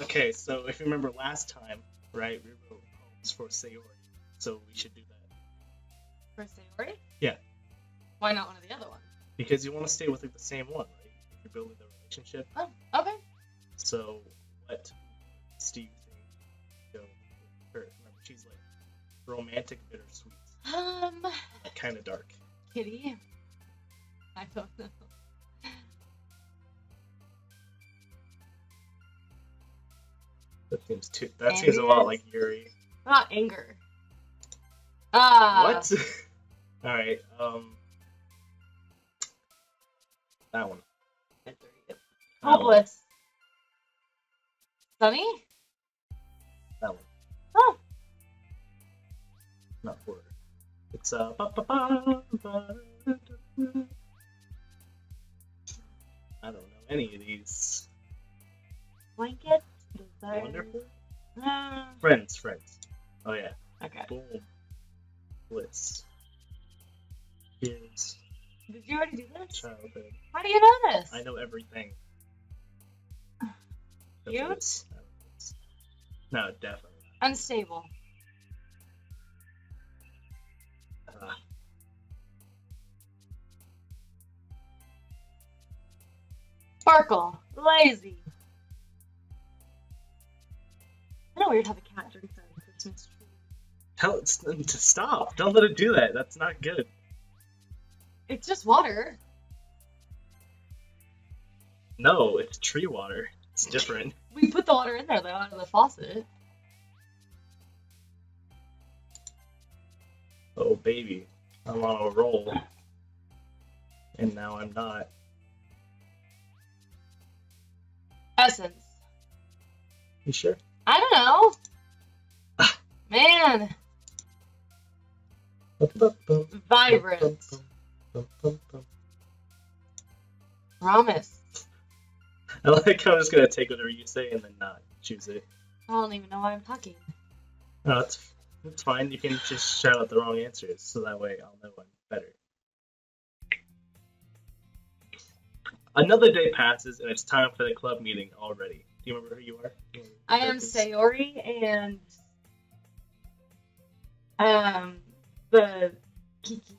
Okay, so if you remember last time, right, we wrote poems for Sayori, so we should do that. For Sayori? Yeah. Why not one of the other ones? Because you want to stay with like the same one, right? If you're building the relationship. Oh, okay. So, what do you think go with her? Remember, she's like romantic, bittersweet, like kind of dark. Kitty? I don't know. That seems a lot like Yuri. Not anger. What? Alright, that one. Hopeless. Sunny? That one. Oh. Not for her. It's I don't know any of these. Blanket? Desire. Wonderful? Friends. Oh yeah. Okay. Boom. Bliss. Kids. Did you already do this? Childhood. How do you know this? I know everything. Cute? No, definitely. Unstable. Sparkle. Lazy. I know weird how the cat drinks out of the Christmas tree. Tell it to stop. Don't let it do that. That's not good. It's just water. No, it's tree water. It's different. We put the water in there though, out of the faucet. Oh baby, I'm on a roll. And now I'm not. Essence. You sure? I don't know. Man. Vibrant. Promise. I like how I'm just gonna take whatever you say and then not choose it. I don't even know why I'm talking. No, it's fine. You can just shout out the wrong answers, so that way I'll know I'm better. Another day passes, and it's time for the club meeting already. Do you remember who you are? I am Sayori, and the Kiki.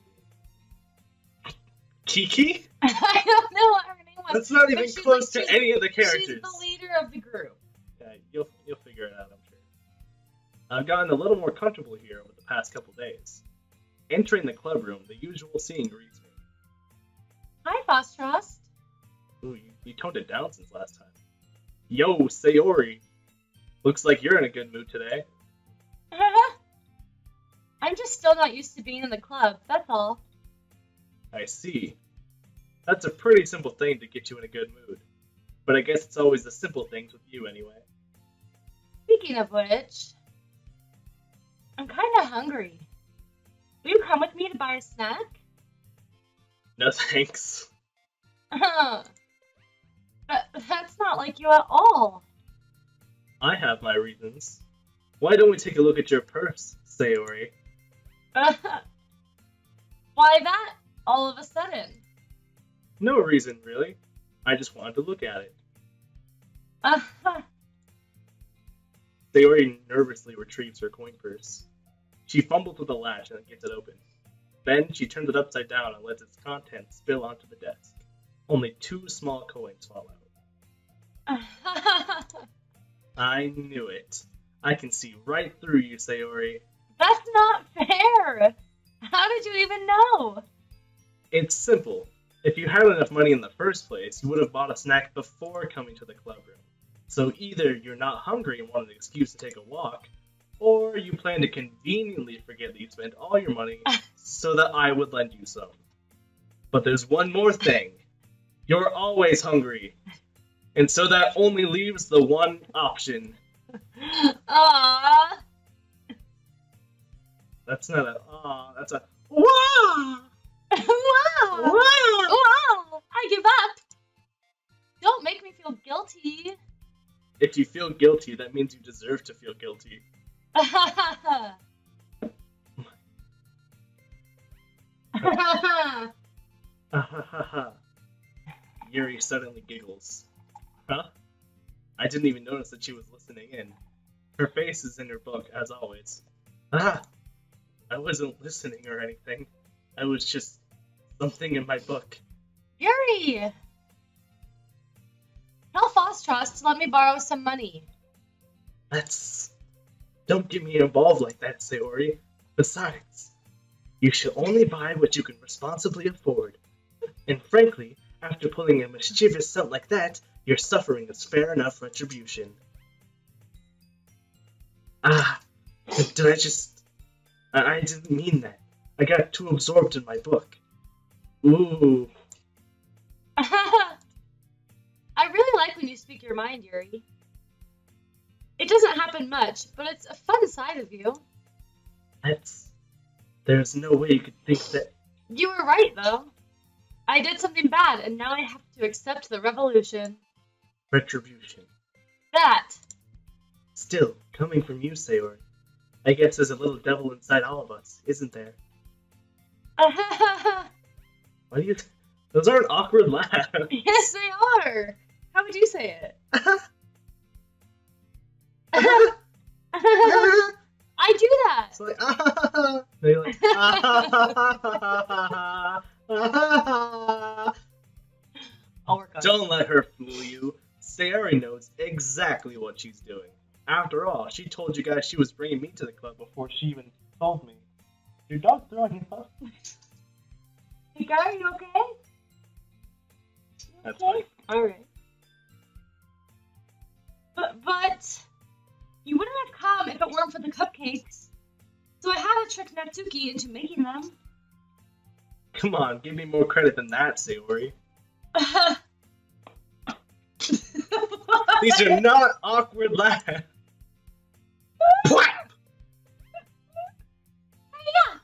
Kiki? I don't know what her name was. That's not even close to she's any of the characters. She's the leader of the group. Yeah, you'll figure it out, I'm sure. I've gotten a little more comfortable here over the past couple days. Entering the club room, the usual scene greets me. Hi, Boss Trust. Ooh, you toned it down since last time. Yo, Sayori. Looks like you're in a good mood today. I'm just still not used to being in the club, that's all. I see. That's a pretty simple thing to get you in a good mood. But I guess it's always the simple things with you anyway. Speaking of which, I'm kind of hungry. Will you come with me to buy a snack? No thanks. That's not like you at all. I have my reasons. Why don't we take a look at your purse, Sayori? Why that, all of a sudden? No reason, really. I just wanted to look at it. Sayori nervously retrieves her coin purse. She fumbles with the latch and gets it open. Then she turns it upside down and lets its contents spill onto the desk. Only 2 small coins fall out. I knew it. I can see right through you, Sayori. That's not fair! How did you even know? It's simple. If you had enough money in the first place, you would have bought a snack before coming to the club room. So either you're not hungry and want an excuse to take a walk, or you plan to conveniently forget that you spent all your money so that I would lend you some. But there's one more thing. You're always hungry. And so that only leaves the one option. Aww. That's not a that's a wah! Wow! Wow! Wow! I give up! Don't make me feel guilty! If you feel guilty, that means you deserve to feel guilty. Yuri suddenly giggles. Huh? I didn't even notice that she was listening in. Her face is in her book, as always. Ah! I wasn't listening or anything. I was just something in my book. Yuri! Tell Fostros to let me borrow some money. Don't get me involved like that, Sayori. Besides, you should only buy what you can responsibly afford. And frankly, after pulling a mischievous stunt like that, your suffering is fair enough retribution. Ah, did I just... I didn't mean that. I got too absorbed in my book. Ooh. I really like when you speak your mind, Yuri. It doesn't happen much, but it's a fun side of you. There's no way you could think that... You were right, though. I did something bad, and now I have to accept the revolution. Retribution. That! Still, coming from you, Sayori. I guess there's a little devil inside all of us, isn't there? Why do you... Those aren't awkward laughs. Yes, they are! How would you say it? I do that! It's like, They're like, I'll work on it. Don't let her fool you. Sayori knows exactly what she's doing. After all, she told you guys she was bringing me to the club before she even told me. Your dog throwing his puff? Hey, guy, are you okay? That's funny. Alright. But you wouldn't have come if it weren't for the cupcakes. So I had to trick Natsuki into making them. Come on, give me more credit than that, Sayori. These are not awkward laughs. Whap! Yeah.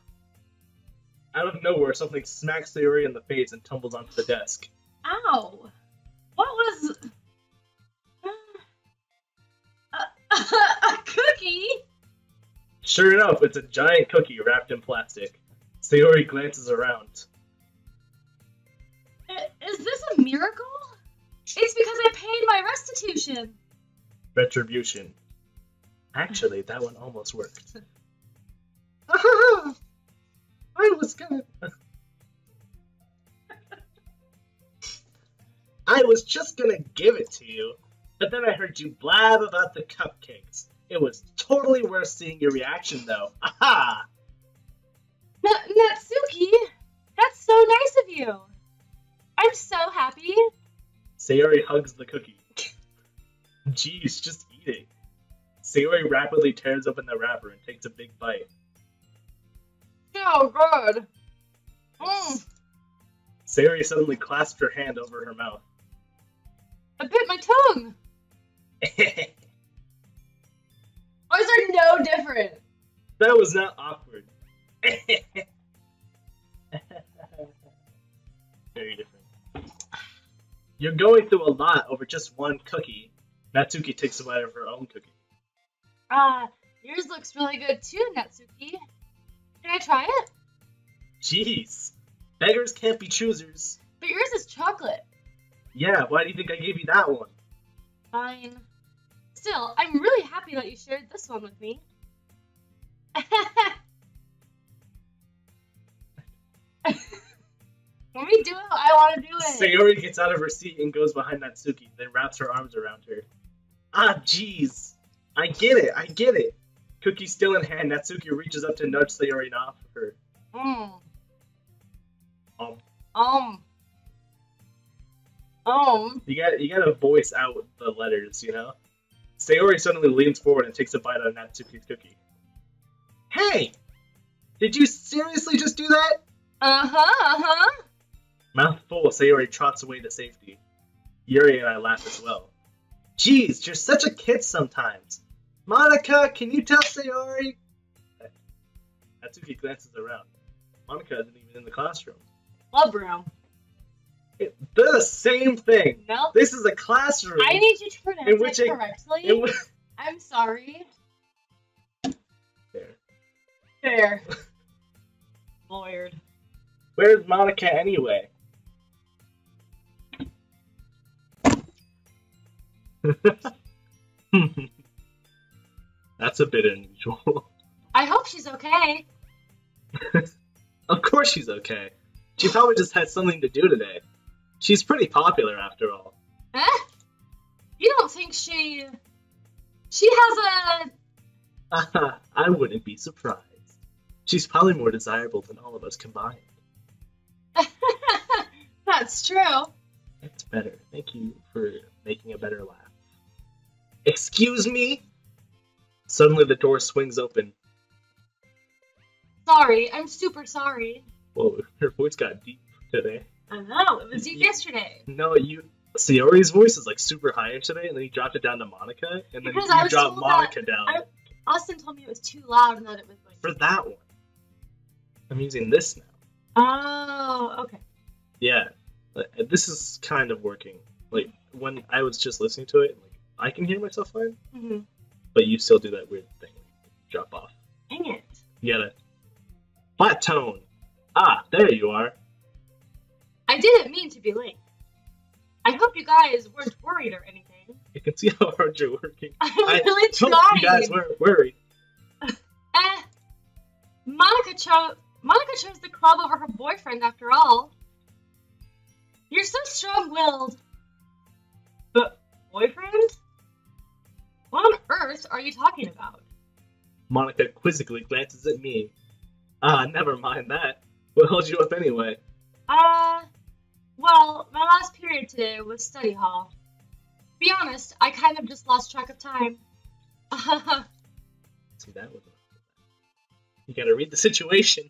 Out of nowhere, something smacks Sayori in the face and tumbles onto the desk. Ow. What was... a cookie? Sure enough, it's a giant cookie wrapped in plastic. Sayori glances around. Is this a miracle? It's because I paid my restitution. Retribution. Actually, that one almost worked. I was gonna... I was just gonna give it to you, but then I heard you blab about the cupcakes. It was totally worth seeing your reaction, though. Aha! Natsuki, that's so nice of you. I'm so happy. Sayori hugs the cookie. Jeez, just eat it. Sayori rapidly tears open the wrapper and takes a big bite. So good. Mm. Sayori suddenly clasped her hand over her mouth. I bit my tongue. Ours are no different. That was not awkward. Very different. You're going through a lot over just one cookie. Natsuki takes a bite of her own cookie. Yours looks really good too, Natsuki. Can I try it? Jeez. Beggars can't be choosers. But yours is chocolate. Yeah, why do you think I gave you that one? Fine. Still, I'm really happy that you shared this one with me. Let me do it. I want to do it. Sayori gets out of her seat and goes behind Natsuki, then wraps her arms around her. Ah, jeez. I get it. Cookie still in hand, Natsuki reaches up to nudge Sayori off of her. You gotta voice out the letters, you know? Sayori suddenly leans forward and takes a bite out of Natsuki's cookie. Hey! Did you seriously just do that? Uh-huh. Mouth full, Sayori trots away to safety. Yuri and I laugh as well. Jeez, you're such a kid sometimes. Monica, can you tell Sayori? Natsuki glances around. Monica isn't even in the classroom. Club room. They're the same thing. No. This is a classroom. I need you to pronounce it correctly. I'm sorry. Fair. Lawyered. Where's Monica anyway? That's a bit unusual. I hope she's okay. Of course she's okay. She probably just had something to do today. She's pretty popular after all. Eh? You don't think she has I wouldn't be surprised. She's probably more desirable than all of us combined. a... That's true. That's better. Thank you for making a better laugh. Excuse me? Suddenly the door swings open. Sorry, I'm super sorry. Whoa, her voice got deep today. I know, it was deep yesterday. No, Sayori's voice is like super high today, and then you dropped it down to Monica, and then Because I you was dropped told Monica down. Austin told me it was too loud and that it was like... For that one. I'm using this now. Oh, okay. Yeah, this is kind of working. Like, when I was just listening to it, like, I can hear myself fine, but you still do that weird thing. Drop off. Dang it. You gotta... Flat tone! Ah, there you are. I didn't mean to be late. I hope you guys weren't worried or anything. You can see how hard you're working. I'm really hope trying. you guys weren't worried. Monica chose the club over her boyfriend after all. You're so strong-willed. But boyfriend? What on earth are you talking about? Monica quizzically glances at me. Ah, never mind that. What held you up anyway? Well, my last period today was study hall. Be honest, I kind of just lost track of time. See, that was... You gotta read the situation.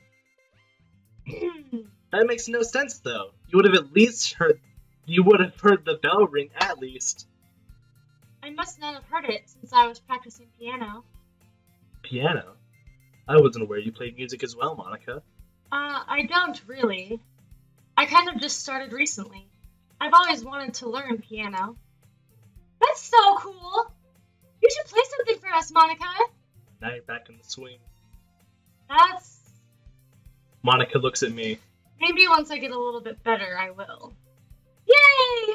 That makes no sense, though. You would have at least heard... You would have heard the bell ring, at least. I must not have heard it, since I was practicing piano. Piano? I wasn't aware you played music as well, Monica. I don't really. I kind of just started recently. I've always wanted to learn piano. That's so cool! You should play something for us, Monica! Now you're back in the swing. That's... Monica looks at me. Maybe once I get a little bit better, I will. Yay!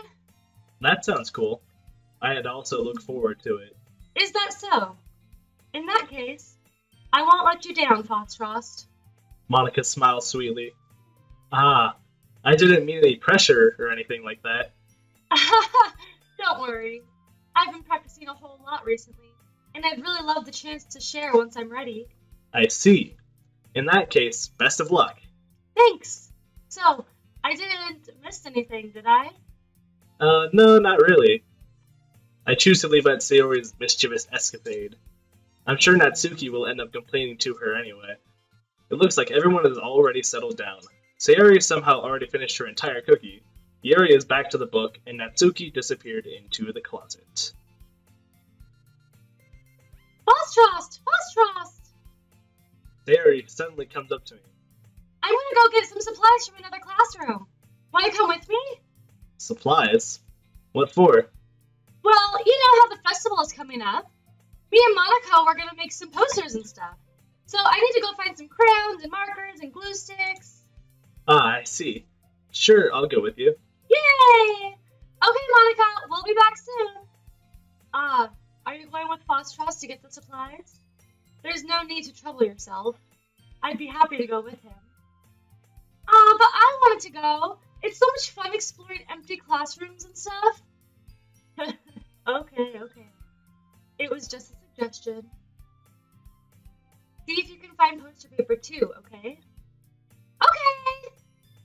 That sounds cool. I'd also look forward to it. Is that so? In that case, I won't let you down, Foxfrost. Monica smiles sweetly. Ah, I didn't mean any pressure or anything like that. Don't worry. I've been practicing a whole lot recently, and I'd really love the chance to share once I'm ready. I see. In that case, best of luck. Thanks! So, I didn't miss anything, did I? No, not really. I choose to leave at Sayori's mischievous escapade. I'm sure Natsuki will end up complaining to her anyway. It looks like everyone is already settled down. Sayori somehow already finished her entire cookie. Yuri is back to the book, and Natsuki disappeared into the closet. Foxfrost! Foxfrost! Sayori suddenly comes up to me. I'm gonna go get some supplies from another classroom. Wanna come with me? Supplies? What for? Well, you know how the festival is coming up. Me and Monica were gonna make some posters and stuff. So I need to go find some crayons and markers and glue sticks. Ah, I see. Sure, I'll go with you. Yay! Okay, Monica, we'll be back soon. Are you going with Foxfrost to get the supplies? There's no need to trouble yourself. I'd be happy to go with him. But I wanted to go. It's so much fun exploring empty classrooms and stuff. Okay. It was just a suggestion. See if you can find poster paper too, okay? Okay!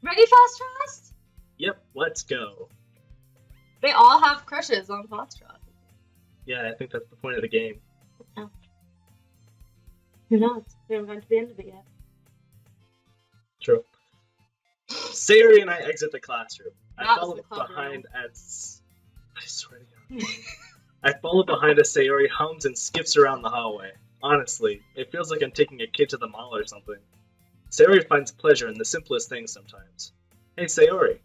Ready, Foxfrost? Yep, let's go. They all have crushes on Foxfrost. Yeah, I think that's the point of the game. Oh. Who knows? We haven't gotten to the end of it yet. True. Sayori and I exit the classroom. I That was follow the club behind as... I swear to God. I follow behind as Sayori hums and skips around the hallway. Honestly, it feels like I'm taking a kid to the mall or something. Sayori finds pleasure in the simplest things sometimes. Hey Sayori,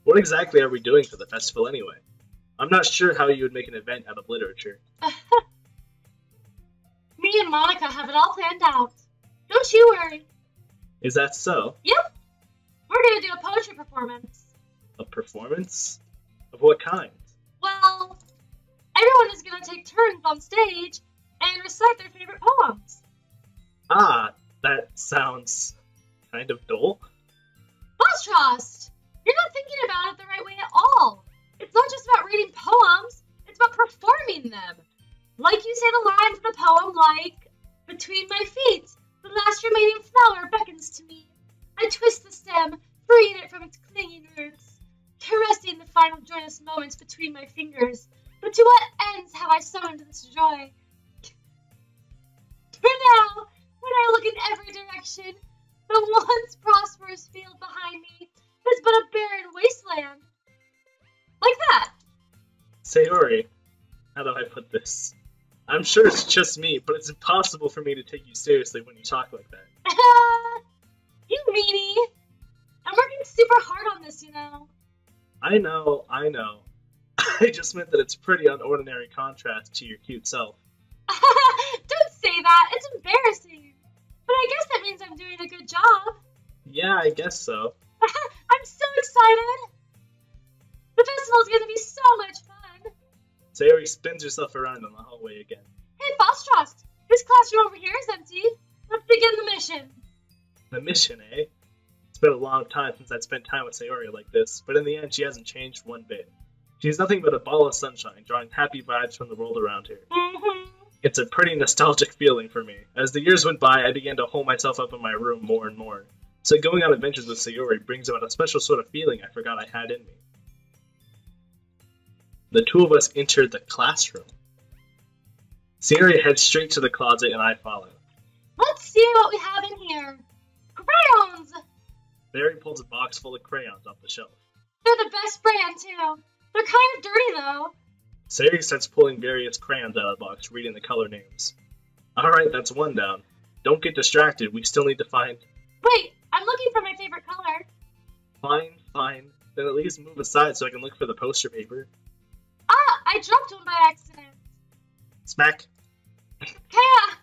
what exactly are we doing for the festival anyway? I'm not sure how you would make an event out of literature. Me and Monica have it all planned out. Don't you worry. Is that so? Yep. We're gonna do a poetry performance. A performance? Of what kind? Well, Everyone is going to take turns on stage and recite their favorite poems. Ah, that sounds kind of dull. Foxtrot, you're not thinking about it the right way at all. It's not just about reading poems, it's about performing them. Like you say the lines of the poem like, "Between my feet, the last remaining flower beckons to me. I twist the stem, freeing it from its clinging roots, caressing the final joyous moments between my fingers. But to what ends have I summoned this joy? For now, when I look in every direction, the once prosperous field behind me is but a barren wasteland." Like that. Sayori, how do I put this? I'm sure it's just me, but it's impossible for me to take you seriously when you talk like that. You meanie. I'm working super hard on this, you know. I know. I just meant that it's pretty unordinary contrast to your cute self. Don't say that. It's embarrassing. But I guess that means I'm doing a good job. Yeah, I guess so. I'm so excited. The festival's gonna be so much fun. Sayori spins herself around in the hallway again. Hey, Foxtrot, this classroom over here is empty. Let's begin the mission. The mission, eh? It's been a long time since I'd spent time with Sayori like this, but in the end she hasn't changed one bit. She's nothing but a ball of sunshine, drawing happy vibes from the world around her. It's a pretty nostalgic feeling for me. As the years went by, I began to hole myself up in my room more and more. So going on adventures with Sayori brings about a special sort of feeling I forgot I had in me. The two of us entered the classroom. Sayori heads straight to the closet and I follow. Let's see what we have in here. Crayons! Barry pulls a box full of crayons off the shelf. They're the best brand, too. They're kind of dirty, though. Sayori starts pulling various crayons out of the box, reading the color names. Alright, that's one down. Don't get distracted, we still need to find... Wait, I'm looking for my favorite color. Fine. Then at least move aside so I can look for the poster paper. Ah, I dropped one by accident. Smack! Kaya!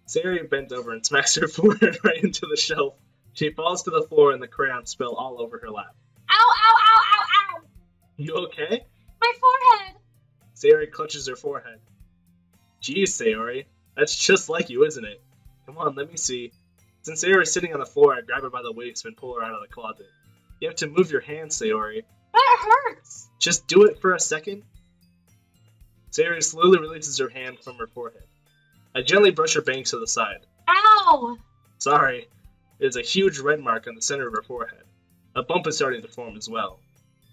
Sayori bends over and smacks her forehead right into the shelf. She falls to the floor and the crayons spill all over her lap. Ow! You okay? My forehead! Sayori clutches her forehead. Geez, Sayori, that's just like you, isn't it? Come on, let me see. Since Sayori's sitting on the floor, I grab her by the waist and pull her out of the closet. You have to move your hands, Sayori. But it hurts! Just do it for a second. Sayori slowly releases her hand from her forehead. I gently brush her bangs to the side. Ow! Sorry, there's a huge red mark on the center of her forehead. A bump is starting to form as well.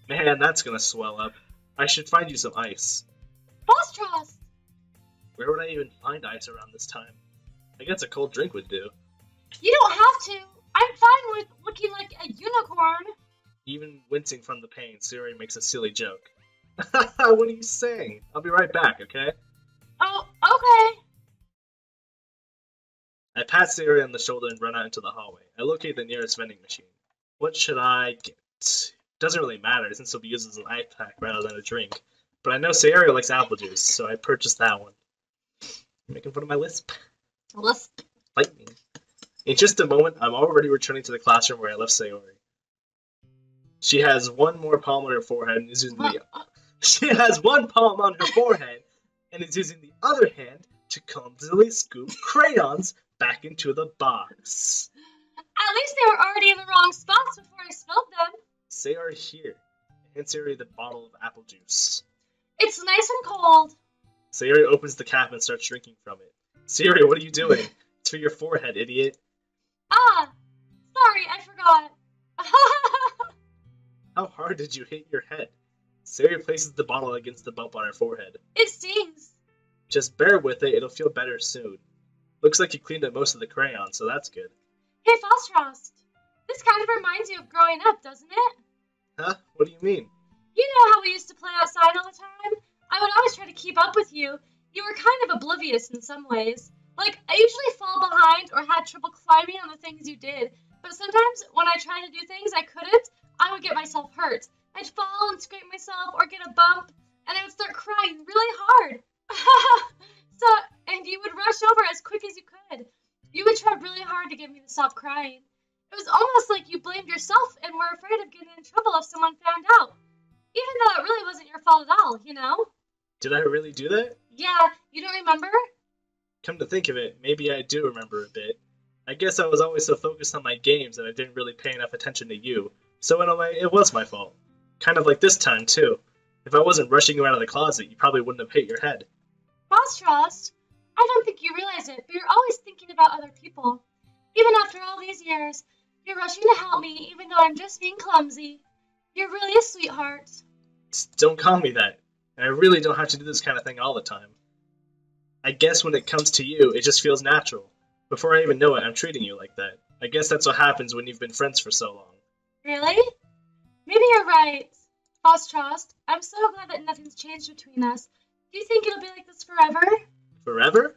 Man, that's gonna swell up. I should find you some ice. Foxtrot! Where would I even find ice around this time? I guess a cold drink would do. You don't have to. I'm fine with looking like a unicorn. Even wincing from the pain, Sayori makes a silly joke. What are you saying? I'll be right back, okay? Oh, okay. I pat Sayori on the shoulder and run out into the hallway. I locate the nearest vending machine. What should I get? Doesn't really matter since it'll be used as an ice pack rather than a drink. But I know Sayori likes apple juice, so I purchased that one. You're making fun of my lisp. Lisp. Lightning. In just a moment, I'm already returning to the classroom where I left Sayori. She has one more palm on her forehead and is using the... She has one palm on her forehead and is using the other hand to clumsily scoop crayons back into the box. At least they were already in the wrong spots before I spilled them. Sayori here. Hand Sayori the bottle of apple juice. It's nice and cold. Sayori opens the cap and starts drinking from it. Sayori, what are you doing? It's for your forehead, idiot. Ah, sorry, I forgot. How hard did you hit your head? Sayori places the bottle against the bump on her forehead. It stings. Just bear with it, it'll feel better soon. Looks like you cleaned up most of the crayon, so that's good. Hey, Foxtrot. This kind of reminds you of growing up, doesn't it? Huh? What do you mean? You know how we used to play outside all the time? I would always try to keep up with you. You were kind of oblivious in some ways. Like, I usually fall behind or had trouble climbing on the things you did. But sometimes, when I tried to do things I couldn't, I would get myself hurt. I'd fall and scrape myself or get a bump, and I would start crying really hard. And you would rush over as quick as you could. You would try really hard to get me to stop crying. It was almost like you blamed yourself and were afraid of getting in trouble if someone found out. Even though it really wasn't your fault at all, you know? Did I really do that? Yeah, you don't remember? Come to think of it, maybe I do remember a bit. I guess I was always so focused on my games that I didn't really pay enough attention to you, so in a way, it was my fault. Kind of like this time, too. If I wasn't rushing you out of the closet, you probably wouldn't have hit your head. Boss Trust, I don't think you realize it, but you're always thinking about other people. Even after all these years, you're rushing to help me even though I'm just being clumsy. You're really a sweetheart. Don't call me that. I really don't have to do this kind of thing all the time. I guess when it comes to you, it just feels natural. Before I even know it, I'm treating you like that. I guess that's what happens when you've been friends for so long. Really? Maybe you're right. Boss Trust, I'm so glad that nothing's changed between us. Do you think it'll be like this forever? Forever?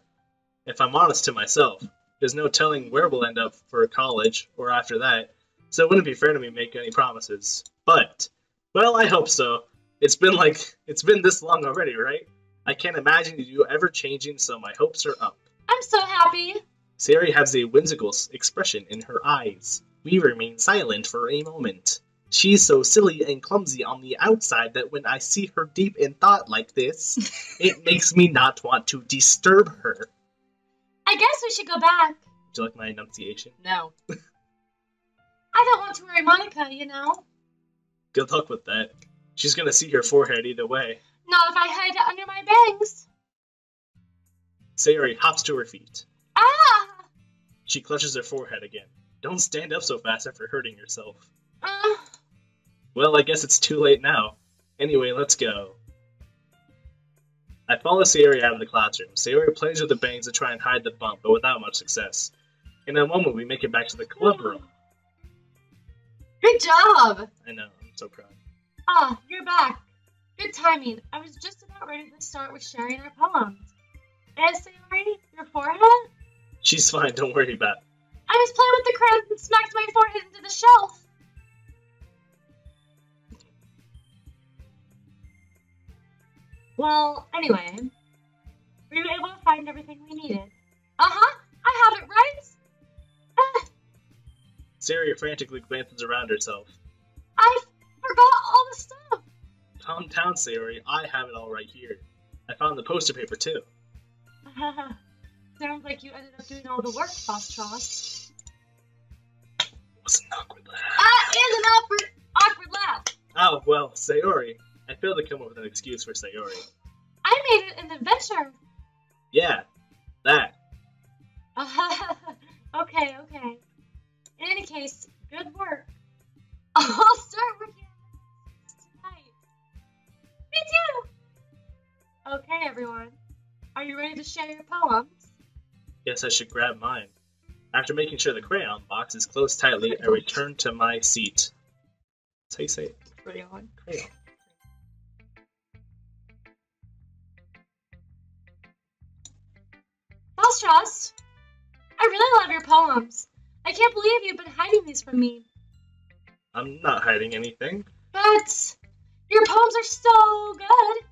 If I'm honest to myself, there's no telling where we'll end up for college or after that, so it wouldn't be fair to me to make any promises. But, well, I hope so. It's been this long already, right? I can't imagine you ever changing, so my hopes are up. I'm so happy. Sayori has a whimsical expression in her eyes. We remain silent for a moment. She's so silly and clumsy on the outside that when I see her deep in thought like this, it makes me not want to disturb her. I guess we should go back. Would you like my enunciation? No. I don't want to worry Monica, you know? Good luck with that. She's gonna see your forehead either way. Not if I hide it under my bangs. Sayori hops to her feet. Ah! She clutches her forehead again. Don't stand up so fast after hurting yourself. Well, I guess it's too late now. Anyway, let's go. I follow Sayori out of the classroom. Sayori plays with the bangs to try and hide the bump, but without much success. In a moment, we make it back to the club room. Good job! I know, I'm so proud. Ah, you're back. Good timing. I was just about ready to start with sharing our poems. Sayori, your forehead? She's fine, don't worry about it. I was playing with the crayons and smacked my forehead into the shelf. Well, anyway, we were able to find everything we needed. Uh-huh, I have it right. Sayori frantically glances around herself. I forgot all the stuff. Calm down, Sayori. I have it all right here. I found the poster paper, too. Sounds like you ended up doing all the work, Boss Tross. It was an awkward laugh. And an awkward laugh. Oh, well, Sayori. I failed to come up with an excuse for Sayori. I made it an adventure. Yeah, that. Okay. In any case, good work. I'll start working tonight. Me too. Okay, everyone. Are you ready to share your poems? Guess I should grab mine. After making sure the crayon box is closed tightly, I return to my seat. That's how you say it. Crayon. Crayon. Boss Trust, I really love your poems. I can't believe you've been hiding these from me. I'm not hiding anything. But your poems are so good.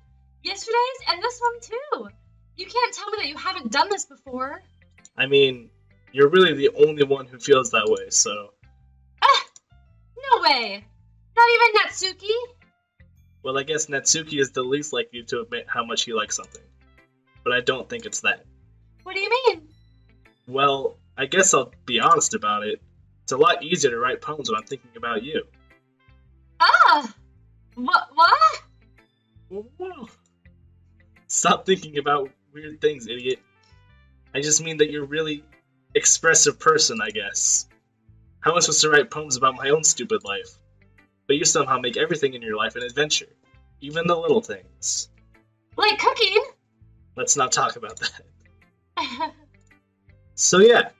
Yesterday's and this one too. You can't tell me that you haven't done this before. I mean, you're really the only one who feels that way, so... No way. Not even Natsuki? Well, I guess Natsuki is the least likely to admit how much he likes something. But I don't think it's that. What do you mean? Well, I guess I'll be honest about it. It's a lot easier to write poems when I'm thinking about you. What? Whoa. Stop thinking about weird things, idiot. I just mean that you're a really expressive person, I guess. How am I supposed to write poems about my own stupid life? But you somehow make everything in your life an adventure. Even the little things. Like cooking? Let's not talk about that. So yeah,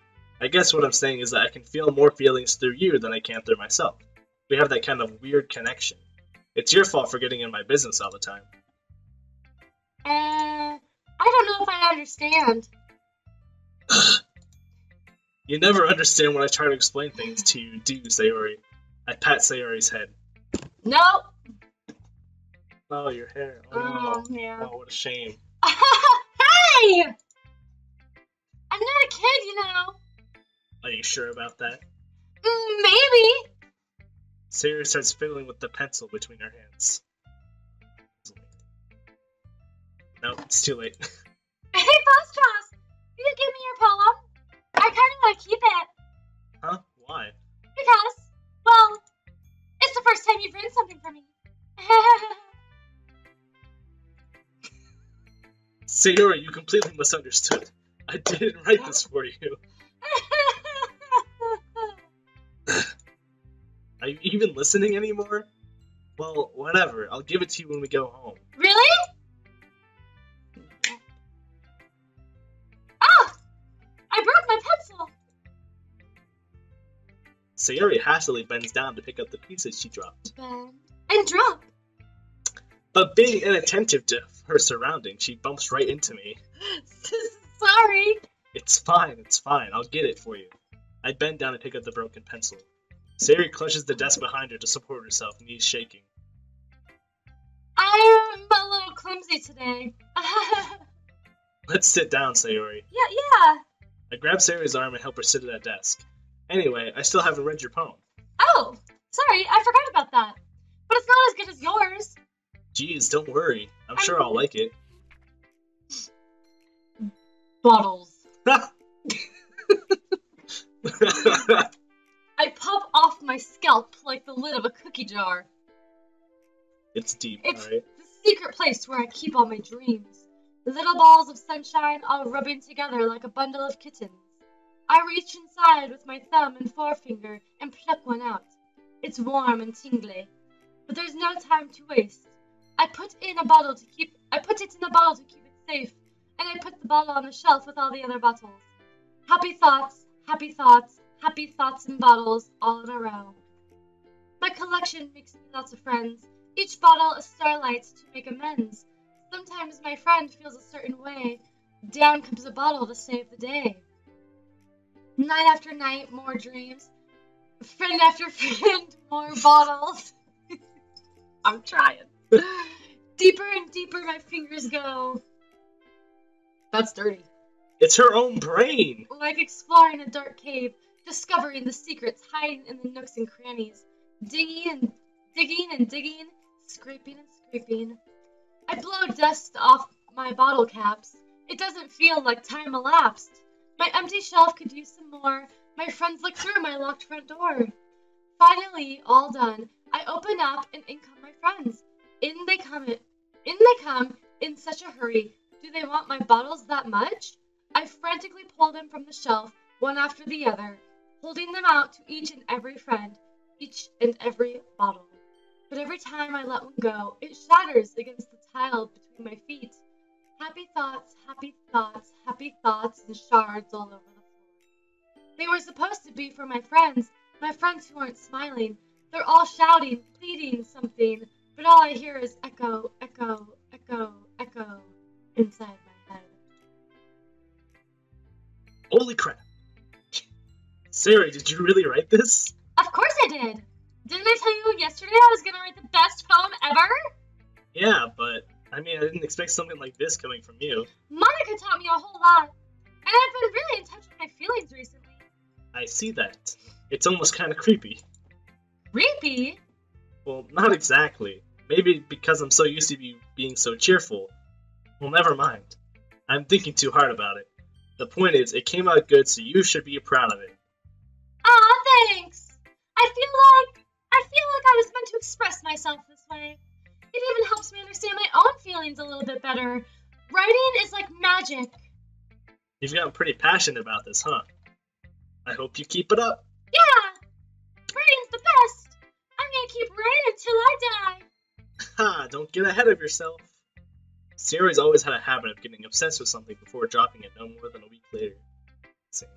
I guess what I'm saying is that I can feel more feelings through you than I can through myself. We have that kind of weird connection. It's your fault for getting in my business all the time. I don't know if I understand. You never understand when I try to explain things to you, do you, Sayori? I pat Sayori's head. Nope. Oh, your hair. Yeah. Oh, what a shame. Hey! I'm not a kid, you know. Are you sure about that? Maybe. Sayori starts fiddling with the pencil between her hands. No, it's too late. Hey, Fostress! Will you give me your poem? I kind of want to keep it. Huh? Why? Because, well, it's the first time you've written something for me. Sayori, you completely misunderstood. I didn't write this for you. Are you even listening anymore? Well, whatever. I'll give it to you when we go home. Really? Ah! I broke my pencil! Sayori hastily bends down to pick up the pieces she dropped. Bend and drop. But being inattentive to her surroundings, she bumps right into me. Sorry. It's fine, it's fine. I'll get it for you. I bend down and pick up the broken pencil. Sayori clutches the desk behind her to support herself, knees shaking. I'm a little clumsy today. Let's sit down, Sayori. Yeah. I grab Sayori's arm and help her sit at that desk. Anyway, I still haven't read your poem. Oh, sorry, I forgot about that. But it's not as good as yours. Geez, don't worry. I'm sure I'll like it. Bottles. I pop off my scalp like the lid of a cookie jar. It's deep, It's alright? the secret place where I keep all my dreams. Little balls of sunshine all rubbing together like a bundle of kittens. I reach inside with my thumb and forefinger and pluck one out. It's warm and tingly, but there's no time to waste. I put it in a bottle to keep it safe, and I put the bottle on the shelf with all the other bottles. Happy thoughts, happy thoughts, happy thoughts in bottles all in a row. My collection makes me lots of friends. Each bottle a starlight to make amends. Sometimes my friend feels a certain way. Down comes a bottle to save the day. Night after night, more dreams. Friend after friend, more bottles. I'm trying. Deeper and deeper my fingers go. That's dirty. It's her own brain! Like exploring a dark cave, discovering the secrets hiding in the nooks and crannies. Digging and digging and digging, scraping and scraping. I blow dust off my bottle caps. It doesn't feel like time elapsed. My empty shelf could use some more. My friends look through my locked front door. Finally, all done, I open up and in come my friends. In they come in such a hurry. Do they want my bottles that much? I frantically pull them from the shelf, one after the other, holding them out to each and every friend, each and every bottle. But every time I let one go, it shatters against the tile between my feet. Happy thoughts, happy thoughts, happy thoughts, and shards all over the floor. They were supposed to be for my friends who aren't smiling. They're all shouting, pleading something, but all I hear is echo, echo, echo, echo inside my head. Holy crap! Sayori, did you really write this? Of course I did! Didn't I tell you yesterday I was gonna write the best poem ever? Yeah, but I didn't expect something like this coming from you. Monica taught me a whole lot, and I've been really in touch with my feelings recently. I see that. It's almost kind of creepy. Creepy? Well, not exactly. Maybe because I'm so used to you being so cheerful. Well, never mind. I'm thinking too hard about it. The point is, it came out good, so you should be proud of it. Aw, thanks! I feel like I was meant to express myself this way. It even helps me understand my own feelings a little bit better. Writing is like magic. You've gotten pretty passionate about this, huh? I hope you keep it up. Yeah! Writing's the best! I'm gonna keep writing until I die. Ha! Don't get ahead of yourself. Sayori's always had a habit of getting obsessed with something before dropping it no more than a week later. Same.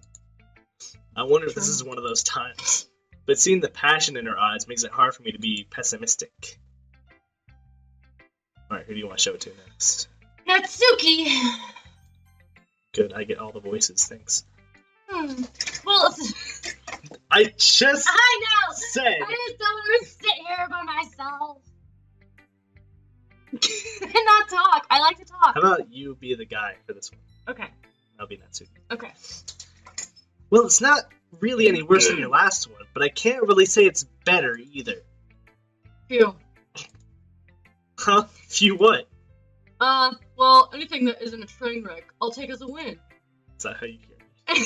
I wonder if this is one of those times. But seeing the passion in her eyes makes it hard for me to be pessimistic. Alright, who do you want to show it to next? Natsuki! Good, I get all the voices, thanks. Well, I just I know! said... I just don't want to sit here by myself. And not talk. I like to talk. How about you be the guy for this one? Okay. I'll be Natsuki. Okay. Well, it's not really any worse than your last one, but I can't really say it's better either. Phew. Huh? Phew what? Well, Well, anything that isn't a train wreck, I'll take as a win. Is that how you hear me?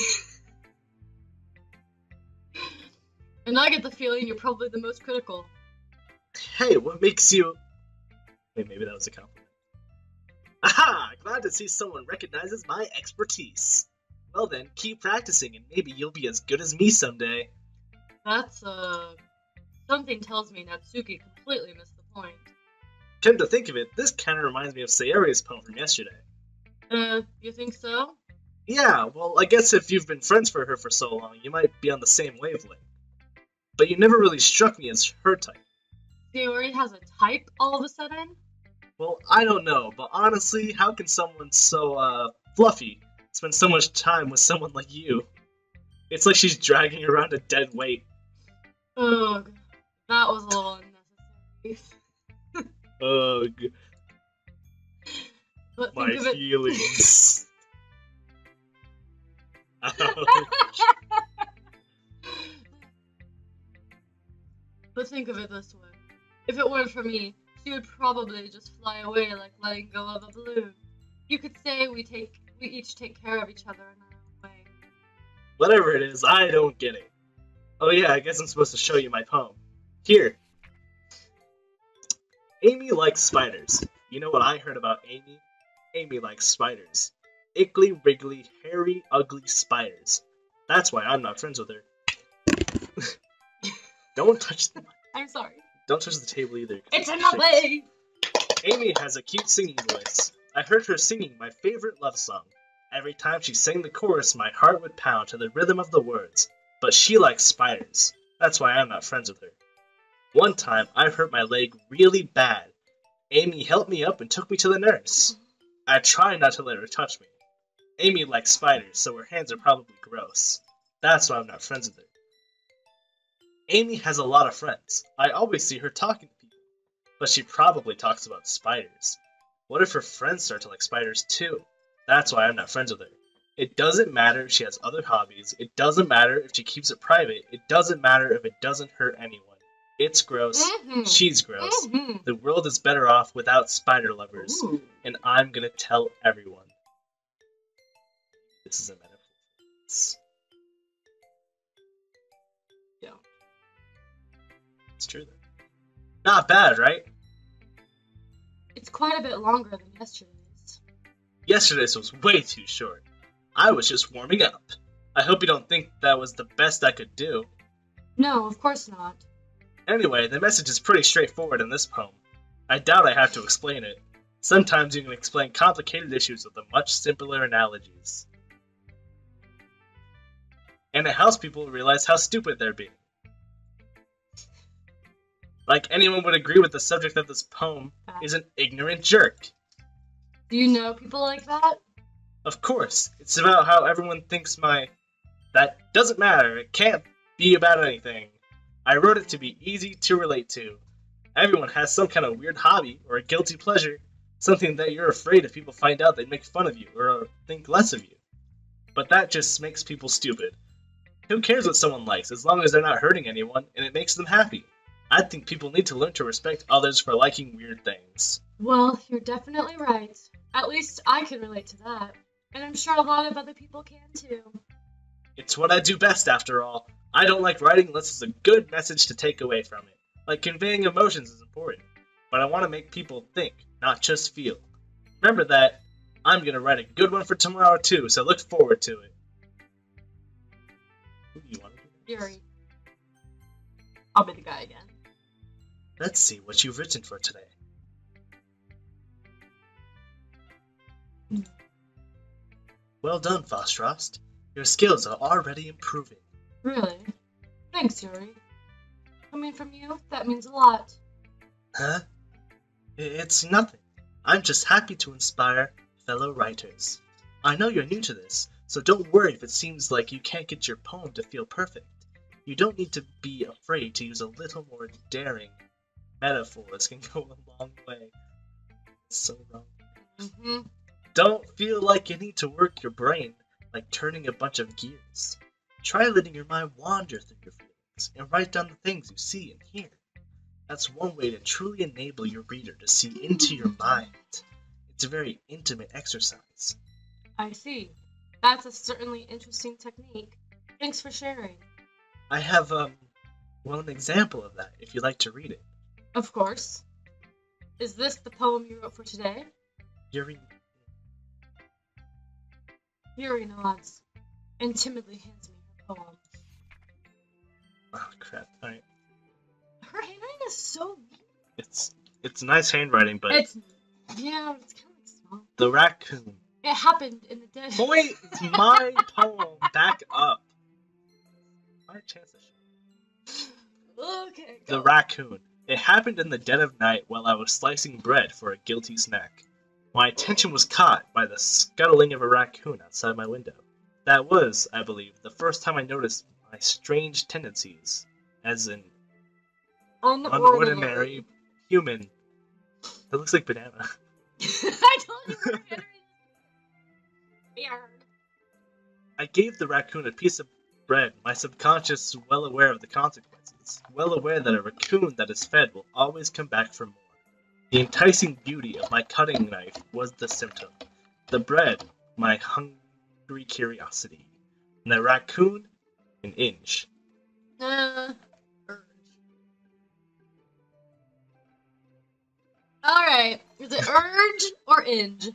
And I get the feeling you're probably the most critical. Hey, what makes you... Wait, maybe that was a compliment. Aha! Glad to see someone recognizes my expertise. Well then, keep practicing and maybe you'll be as good as me someday. That's, something tells me Natsuki completely missed the point. Come to think of it, this kinda reminds me of Sayori's poem from yesterday. You think so? Yeah, well, I guess if you've been friends for her for so long, you might be on the same wavelength. But you never really struck me as her type. Sayori has a type all of a sudden? Well, I don't know, but honestly, how can someone so, fluffy spend so much time with someone like you? It's like she's dragging around a dead weight. Ugh, that was a little unnecessary. Ugh. But My think of it. feelings. Ouch. But think of it this way. If it weren't for me, she would probably just fly away like letting go of a balloon. You could say we each take care of each other in our own way. Whatever it is, I don't get it. Oh yeah, I guess I'm supposed to show you my poem. Here. Amy likes spiders. You know what I heard about Amy? Amy likes spiders. Iggly, wriggly, hairy, ugly spiders. That's why I'm not friends with her. Don't touch the... I'm sorry. Don't touch the table either. It's in my way! Amy has a cute singing voice. I heard her singing my favorite love song. Every time she sang the chorus, my heart would pound to the rhythm of the words. But she likes spiders. That's why I'm not friends with her. One time, I hurt my leg really bad. Amy helped me up and took me to the nurse. I tried not to let her touch me. Amy likes spiders, so her hands are probably gross. That's why I'm not friends with her. Amy has a lot of friends. I always see her talking to people. But she probably talks about spiders. What if her friends start to like spiders too? That's why I'm not friends with her. It doesn't matter if she has other hobbies. It doesn't matter if she keeps it private. It doesn't matter if it doesn't hurt anyone. It's gross. She's gross. The world is better off without spider lovers. Ooh. And I'm gonna tell everyone. This is a metaphor. Yeah. It's true though. Not bad, right? It's quite a bit longer than yesterday's. Yesterday's was way too short. I was just warming up. I hope you don't think that was the best I could do. No, of course not. Anyway, the message is pretty straightforward in this poem. I doubt I have to explain it. Sometimes you can explain complicated issues with a much simpler analogies. And it helps people realize how stupid they're being. Like anyone would agree with the subject of this poem is an ignorant jerk. Do you know people like that? Of course, it's about how everyone thinks that doesn't matter, it can't be about anything. I wrote it to be easy to relate to. Everyone has some kind of weird hobby or a guilty pleasure, something that you're afraid if people find out they'd make fun of you or think less of you. But that just makes people stupid. Who cares what someone likes as long as they're not hurting anyone and it makes them happy? I think people need to learn to respect others for liking weird things. Well, you're definitely right. At least I can relate to that. And I'm sure a lot of other people can too. It's what I do best, after all. I don't like writing unless it's a good message to take away from it. Like conveying emotions is important, but I want to make people think, not just feel. Remember that. I'm going to write a good one for tomorrow too, so look forward to it. Who do you want to do? Yuri. I'll be the guy again. Let's see what you've written for today. Well done, Fostrost. Your skills are already improving. Really? Thanks, Yuri. Coming from you, that means a lot. Huh? It's nothing. I'm just happy to inspire fellow writers. I know you're new to this, so don't worry if it seems like you can't get your poem to feel perfect. You don't need to be afraid to use a little more daring. Metaphors can go a long way. It's so wrong. Don't feel like you need to work your brain like turning a bunch of gears. Try letting your mind wander through your feelings and write down the things you see and hear. That's one way to truly enable your reader to see into your mind. It's a very intimate exercise. I see. That's a certainly interesting technique. Thanks for sharing. I have, well, an example of that, if you'd like to read it. Of course. Is this the poem you wrote for today? Yuri... Yuri nods and timidly hands me her poem. Oh, crap. Alright. Her handwriting is so weird. It's nice handwriting, but... It's kind of small. The raccoon. It happened in the dead... Oh, wait! It's my poem! Back up! My chances. Okay, The go. raccoon. It happened in the dead of night while I was slicing bread for a guilty snack. My attention was caught by the scuttling of a raccoon outside my window. That was, I believe, the first time I noticed my strange tendencies as an unordinary human. That looks like banana. I told you we were gonna read this. I gave the raccoon a piece of bread, my subconscious well aware of the consequences, well aware that a raccoon that is fed will always come back for more. The enticing beauty of my cutting knife was the symptom. The bread, my hungry curiosity. And the raccoon, an inch. Urge. Alright, is it urge or inge?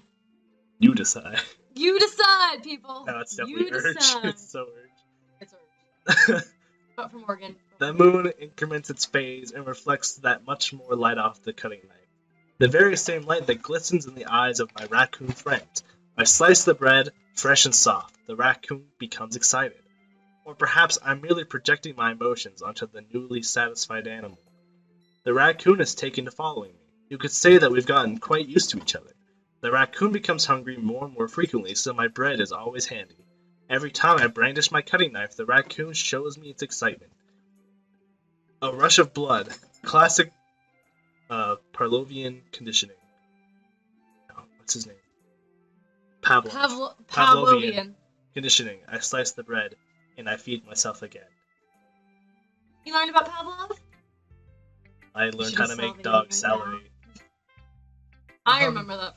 You decide. You decide, people. No, it's definitely you urge. decide. It's so It's urge. urge. But from Morgan. The moon increments its phase and reflects that much more light off the cutting knife. The very same light that glistens in the eyes of my raccoon friend. I slice the bread, fresh and soft. The raccoon becomes excited. Or perhaps I'm merely projecting my emotions onto the newly satisfied animal. The raccoon is taken to following me. You could say that we've gotten quite used to each other. The raccoon becomes hungry more and more frequently, so my bread is always handy. Every time I brandish my cutting knife, the raccoon shows me its excitement. A rush of blood. Classic Pavlovian conditioning. Oh, what's his name? Pavlovian. Conditioning. I slice the bread, and I feed myself again. You learned about Pavlov? I learned how to make dog salary. I remember that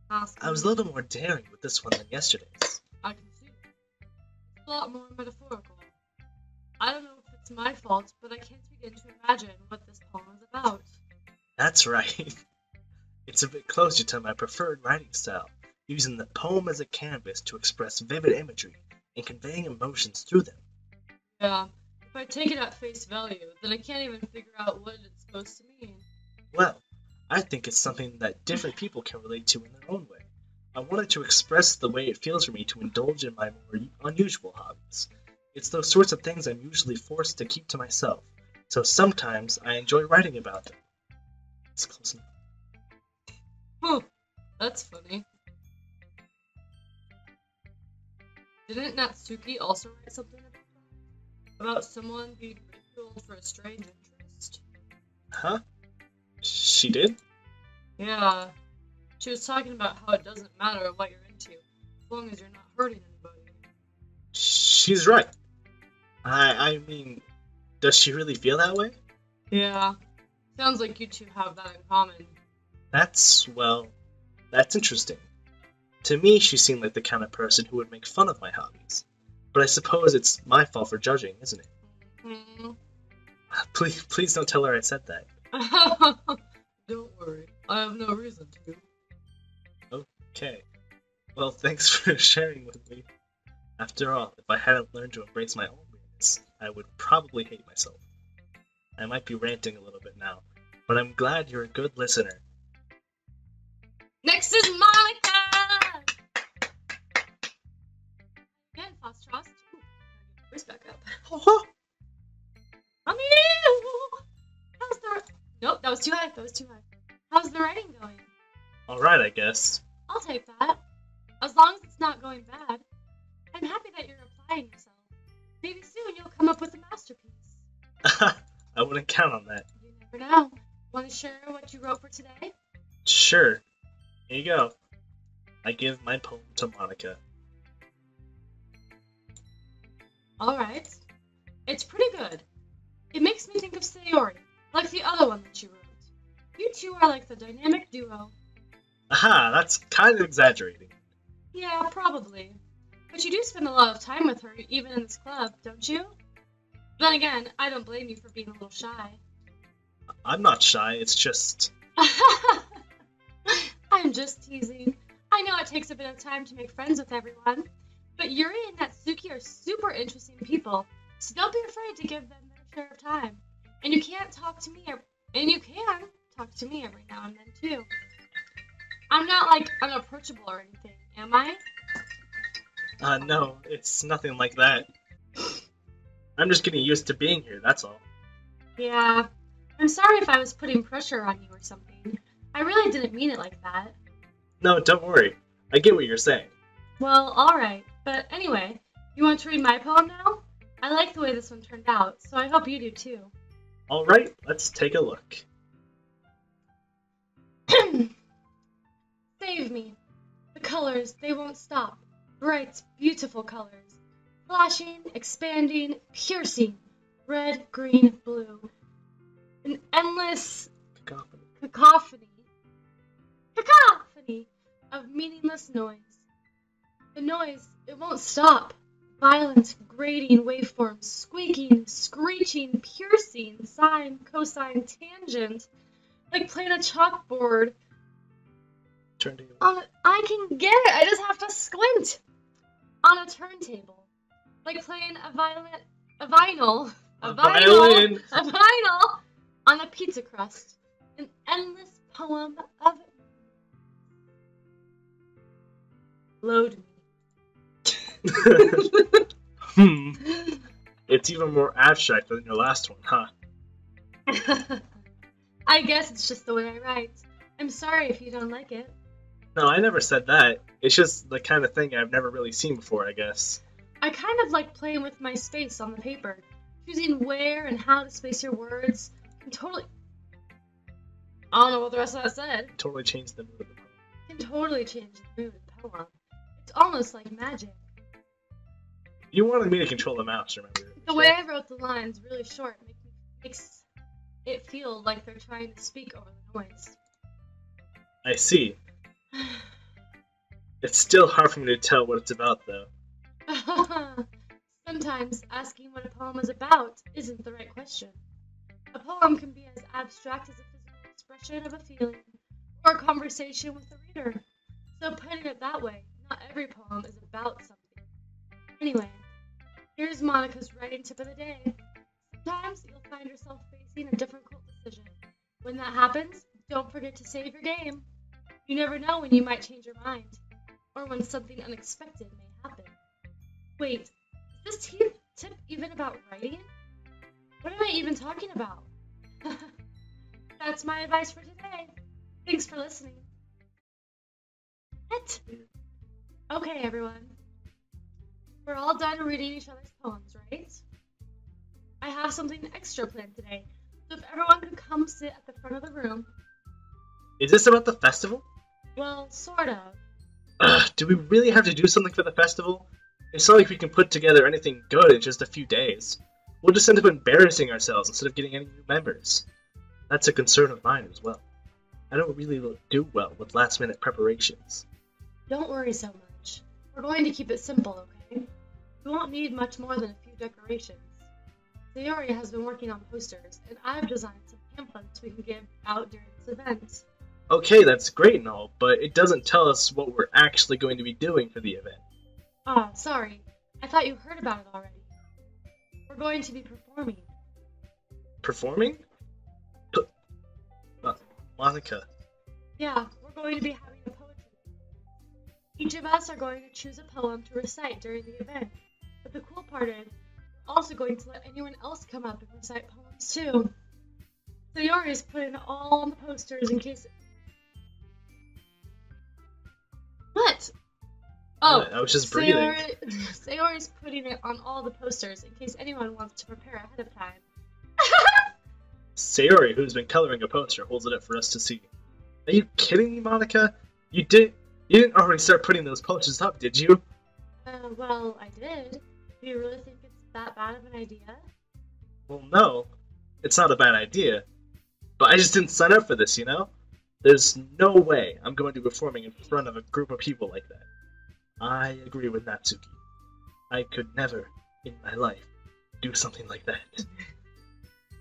from I was a little more daring with this one than yesterday's. I can see. It's a lot more metaphorical. I don't know if it's my fault, but I can't begin to imagine what this poem is about. That's right. It's a bit closer to my preferred writing style, using the poem as a canvas to express vivid imagery and conveying emotions through them. Yeah, if I take it at face value, then I can't even figure out what it's supposed to mean. Well, I think it's something that different people can relate to in their own way. I wanted to express the way it feels for me to indulge in my more unusual hobbies. It's those sorts of things I'm usually forced to keep to myself, so sometimes I enjoy writing about them. It's close enough. Huh, that's funny. Didn't Natsuki also write something about that? About someone being ridiculed for a strange interest? Huh? She did? Yeah. She was talking about how it doesn't matter what you're into, as long as you're not hurting anybody. She's right. I mean, does she really feel that way? Yeah. Sounds like you two have that in common. That's interesting. To me, she seemed like the kind of person who would make fun of my hobbies. But I suppose it's my fault for judging, isn't it? Mm. Please don't tell her I said that. Don't worry. I have no reason to. Okay. Well, thanks for sharing with me. After all, if I hadn't learned to embrace my own weirdness, I would probably hate myself. I might be ranting a little bit now, but I'm glad you're a good listener. Next is Monica! Again, Foxtrot. Voice back up. Mommy! How's the... Nope, that was too high. How's the writing going? Alright, I guess. I'll take that. As long as it's not going bad. I'm happy that you're applying yourself. Maybe soon you'll come up with a masterpiece. I wouldn't count on that. You never know. Want to share what you wrote for today? Sure. Here you go. I give my poem to Monica. Alright. It's pretty good. It makes me think of Sayori, like the other one that you wrote. You two are like the dynamic duo. Aha, that's kind of exaggerating. Yeah, probably. But you do spend a lot of time with her, even in this club, don't you? Then again, I don't blame you for being a little shy. I'm not shy, it's just... I'm just teasing. I know it takes a bit of time to make friends with everyone, but Yuri and Natsuki are super interesting people, so don't be afraid to give them their share of time. And you can talk to me every now and then too. I'm not like unapproachable or anything, am I? No, it's nothing like that. I'm just getting used to being here, that's all. Yeah. I'm sorry if I was putting pressure on you or something. I really didn't mean it like that. No, don't worry. I get what you're saying. Well, alright. But anyway, you want to read my poem now? I like the way this one turned out, so I hope you do too. Alright, let's take a look. Save me. The colors, they won't stop. Bright, beautiful colors. Flashing, expanding, piercing. Red, green, blue. An endless cacophony of meaningless noise. The noise, it won't stop. Violent, grating waveforms, squeaking, screeching, piercing, sine, cosine, tangent, like playing a chalkboard. I can get it. I just have to squint. On a turntable, like playing a vinyl on a pizza crust. An endless poem of load me. It's even more abstract than your last one, huh? I guess it's just the way I write. I'm sorry if you don't like it. No, I never said that. It's just the kind of thing I've never really seen before, I guess. I kind of like playing with my space on the paper. Choosing where and how to space your words can totally... I don't know what the rest of that said. Totally change the mood of the poem. Can totally change the mood of the poem. It's almost like magic. You wanted me to control the mouse, remember? The way I wrote the lines really short makes it feel like they're trying to speak over the noise. I see. It's still hard for me to tell what it's about, though. Sometimes asking what a poem is about isn't the right question. A poem can be as abstract as a physical expression of a feeling, or a conversation with the reader. So putting it that way, not every poem is about something. Anyway, here's Monica's writing tip of the day. Sometimes you'll find yourself facing a difficult decision. When that happens, don't forget to save your game. You never know when you might change your mind, or when something unexpected may happen. Wait, is this tip even about writing? What am I even talking about? That's my advice for today. Thanks for listening. What? Okay, everyone. We're all done reading each other's poems, right? I have something extra planned today, so if everyone could come sit at the front of the room. Is this about the festival? Well, sort of. Do we really have to do something for the festival? It's not like we can put together anything good in just a few days. We'll just end up embarrassing ourselves instead of getting any new members. That's a concern of mine as well. I don't really do well with last-minute preparations. Don't worry so much. We're going to keep it simple, okay? We won't need much more than a few decorations. Sayori has been working on posters, and I've designed some pamphlets we can give out during this event. Okay, that's great and all, but it doesn't tell us what we're actually going to be doing for the event. Ah, sorry. I thought you heard about it already. We're going to be performing. Performing? Monica. Yeah, we're going to be having a poetry. Each of us are going to choose a poem to recite during the event. But the cool part is, we're also going to let anyone else come up and recite poems too. Sayori is putting it all on the posters in case... What? Oh, I was just breathing. Sayori's putting it on all the posters in case anyone wants to prepare ahead of time. Sayori, who's been coloring a poster, holds it up for us to see. Are you kidding me, Monica? You didn't already start putting those posters up, did you? Well, I did. Do you really think it's that bad of an idea? Well, no. It's not a bad idea. But I just didn't sign up for this, you know? There's no way I'm going to be performing in front of a group of people like that. I agree with Natsuki. I could never, in my life, do something like that.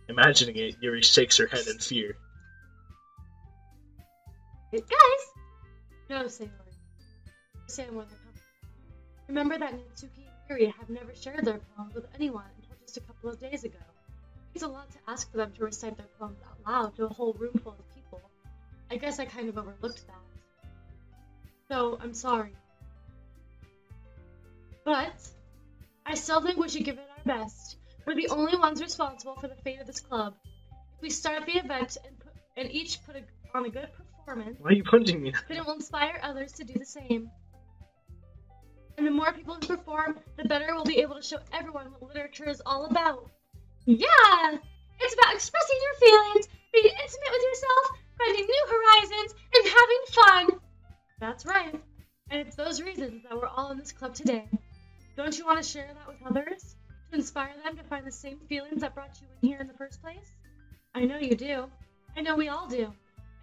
Imagining it, Yuri shakes her head in fear. Guys! No, Sayori. Understand where they're coming from. Remember that Natsuki and Yuri have never shared their poems with anyone until just a couple of days ago. It's a lot to ask for them to recite their poems out loud to a whole room full of people. I guess I kind of overlooked that. So, I'm sorry. But, I still think we should give it our best. We're the only ones responsible for the fate of this club. If we start the event and each put on a good performance, why are you punching me? Then it will inspire others to do the same. And the more people who perform, the better we'll be able to show everyone what literature is all about. Yeah! It's about expressing your feelings, being intimate with yourself, finding new horizons, and having fun! That's right. And it's those reasons that we're all in this club today. Don't you want to share that with others? To inspire them to find the same feelings that brought you in here in the first place? I know you do. I know we all do.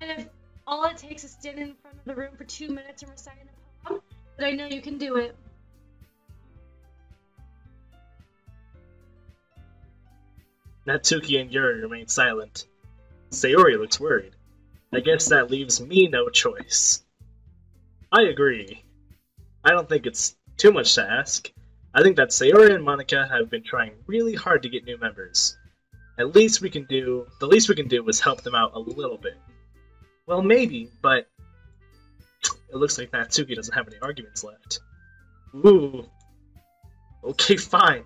And if all it takes is standing in front of the room for 2 minutes and reciting a poem, then I know you can do it. Natsuki and Yuri remain silent. Sayori looks worried. I guess that leaves me no choice. I agree. I don't think it's too much to ask. I think that Sayori and Monika have been trying really hard to get new members. The least we can do is help them out a little bit. Well, maybe, but it looks like Natsuki doesn't have any arguments left. Ooh. Okay, fine.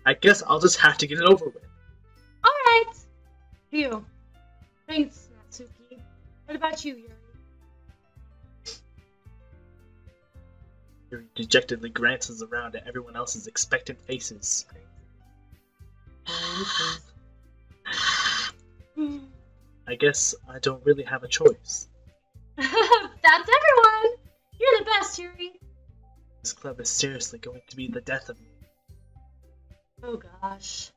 I guess I'll just have to get it over with. Alright. Phew. Thanks, Natsuki. What about you, Yuri? Yuri dejectedly glances around at everyone else's expectant faces. I guess I don't really have a choice. That's everyone! You're the best, Yuri! This club is seriously going to be the death of me. Oh gosh.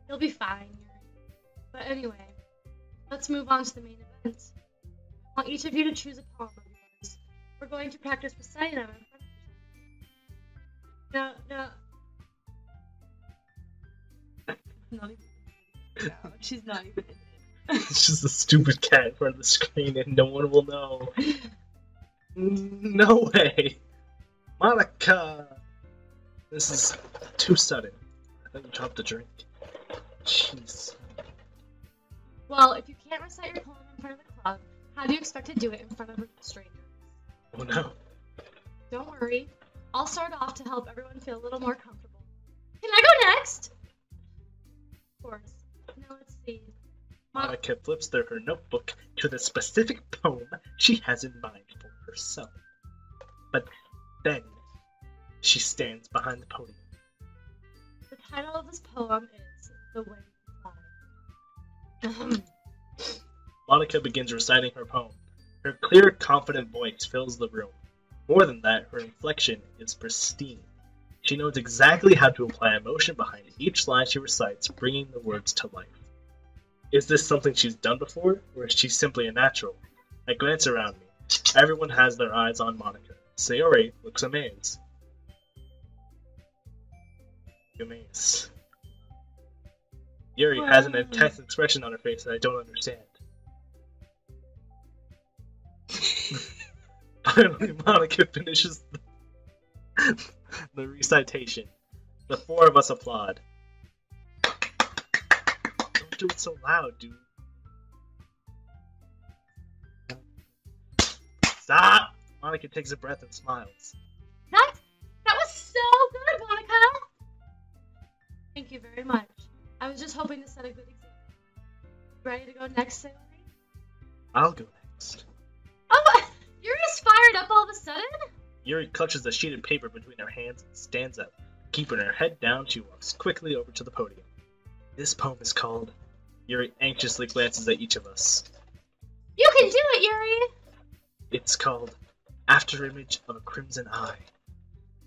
You'll be fine, Yuri. But anyway, let's move on to the main event. I want each of you to choose a poem of yours. We're going to practice reciting them in front of each other. No. Not even. No, she's not even. It's just a stupid cat in front of the screen and no one will know. No way! Monika! This is too sudden. I thought you dropped the drink. Jeez. Well, if you can't recite your poem in front of the club, how do you expect to do it in front of strangers? Oh no. Don't worry. I'll start off to help everyone feel a little more comfortable. Can I go next? Of course. Now let's see. Monika flips through her notebook to the specific poem she has in mind for herself. But then, she stands behind the podium. The title of this poem is The Way You Fly. Monika begins reciting her poem. Her clear, confident voice fills the room. More than that, her inflection is pristine. She knows exactly how to apply emotion behind each line she recites, bringing the words to life. Is this something she's done before, or is she simply a natural? I glance around me. Everyone has their eyes on Monika. Sayori looks amazed. Amazed. Yuri has an intense expression on her face that I don't understand. Finally, Monika finishes the recitation. The four of us applaud. Don't do it so loud, dude. Stop! Monika takes a breath and smiles. That was so good, Monika! Thank you very much. I was just hoping to set a good example. Ready to go next, Sayori? I'll go next. Oh, you're just fired up all of a sudden? Yuri clutches a sheet of paper between her hands and stands up. Keeping her head down, she walks quickly over to the podium. This poem is called... Yuri anxiously glances at each of us. You can do it, Yuri! It's called Afterimage of a Crimson Eye.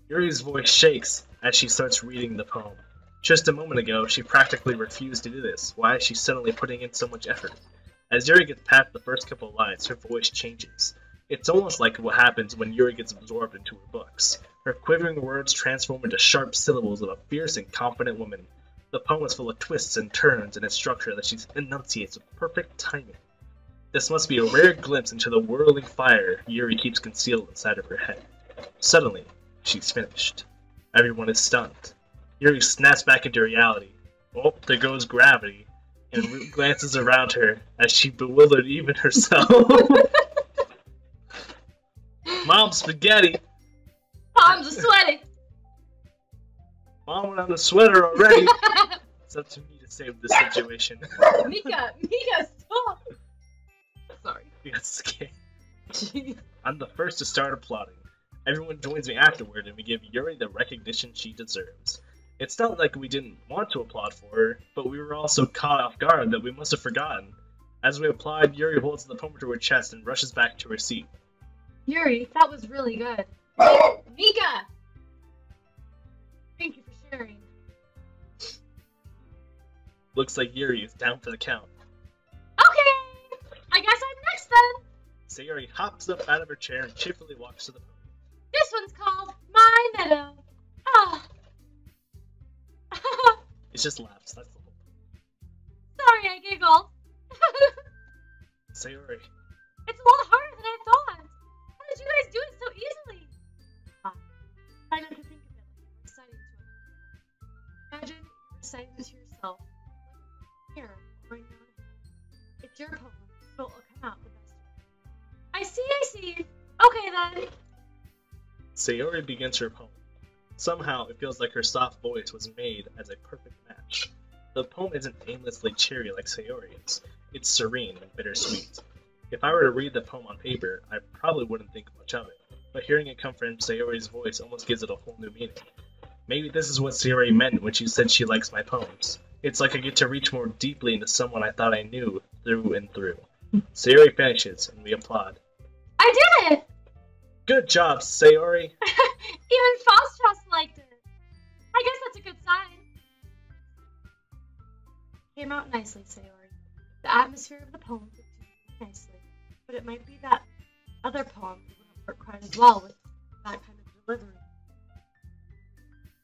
Yuri's voice shakes as she starts reading the poem. Just a moment ago, she practically refused to do this. Why is she suddenly putting in so much effort? As Yuri gets past the first couple of lines, her voice changes. It's almost like what happens when Yuri gets absorbed into her books. Her quivering words transform into sharp syllables of a fierce and confident woman. The poem is full of twists and turns in its structure that she enunciates with perfect timing. This must be a rare glimpse into the whirling fire Yuri keeps concealed inside of her head. Suddenly, she's finished. Everyone is stunned. Yuri snaps back into reality. Oh, there goes gravity, and glances around her as she bewildered even herself. Mom, spaghetti! Palms are sweaty! Mom went on the sweater already! It's up to me to save this situation. Mika, stop! Sorry. You got scared. I'm the first to start applauding. Everyone joins me afterward, and we give Yuri the recognition she deserves. It's not like we didn't want to applaud for her, but we were all so caught off guard that we must have forgotten. As we applaud, Yuri holds the poem to her chest and rushes back to her seat. Yuri, that was really good. Mika! Thank you for sharing. Looks like Yuri is down for the count. Okay! I guess I'm next then! Sayori hops up out of her chair and cheerfully walks to the podium. This one's called My Meadow. Ah. It just laughs, that's the whole point. Sorry, I giggled. Sayori. It's a lot harder than I thought. How did you guys do it so easily? Try not to think of it like reciting to other people. Imagine you're reciting this to yourself. Here, right now. It's your poem, so it'll come out the best way. I see. Okay then. Sayori begins her poem. Somehow, it feels like her soft voice was made as a perfect match. The poem isn't aimlessly cheery like Sayori's. It's serene and bittersweet. If I were to read the poem on paper, I probably wouldn't think much of it, but hearing it come from Sayori's voice almost gives it a whole new meaning. Maybe this is what Sayori meant when she said she likes my poems. It's like I get to reach more deeply into someone I thought I knew through and through. Sayori finishes, and we applaud. I did it! Good job, Sayori! Even Fostros liked it. I guess that's a good sign. Came out nicely, Sayori. The atmosphere of the poem fit you nicely, but it might be that other poem wouldn't work quite as well with that kind of delivery.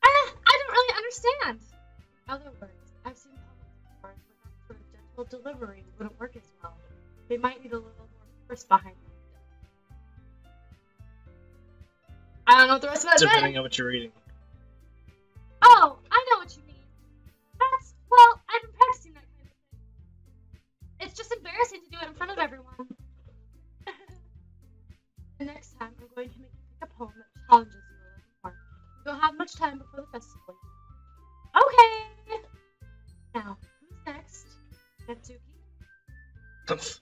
I don't really understand. In other words, I've seen poems before where that sort of gentle delivery wouldn't work as well. They might need a little more force behind them. I don't know what the rest of that said. Depending on what you're reading. Oh, I know what you mean. Well, I've been practicing that kind of thing. It's just embarrassing to do it in front of everyone. The next time, I'm going to make you pick a poem that challenges you a little more. You don't have much time before the festival. Okay! Now, who's next? Natsuki?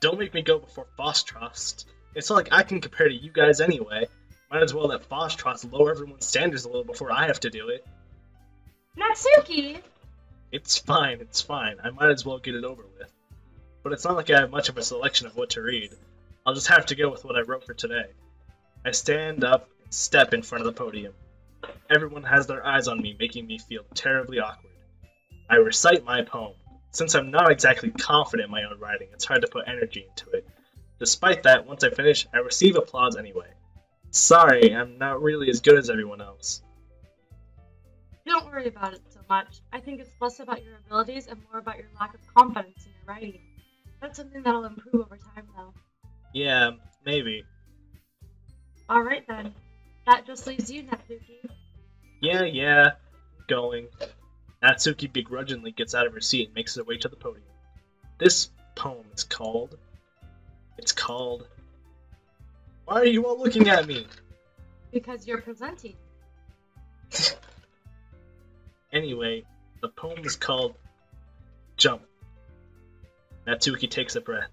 Don't make me go before Fostros. It's not like I can compare to you guys anyway. Might as well let Fostros lower everyone's standards a little before I have to do it. Natsuki! It's fine. I might as well get it over with. But it's not like I have much of a selection of what to read. I'll just have to go with what I wrote for today. I stand up and step in front of the podium. Everyone has their eyes on me, making me feel terribly awkward. I recite my poem. Since I'm not exactly confident in my own writing, it's hard to put energy into it. Despite that, once I finish, I receive applause anyway. Sorry, I'm not really as good as everyone else. Don't worry about it so much. I think it's less about your abilities and more about your lack of confidence in your writing. That's something that'll improve over time, though. Yeah, maybe. Alright then. That just leaves you, Natsuki. Yeah, going. Natsuki begrudgingly gets out of her seat and makes her way to the podium. This poem is called... Why are you all looking at me? Because you're presenting. Anyway, the poem is called Jump. Natsuki takes a breath.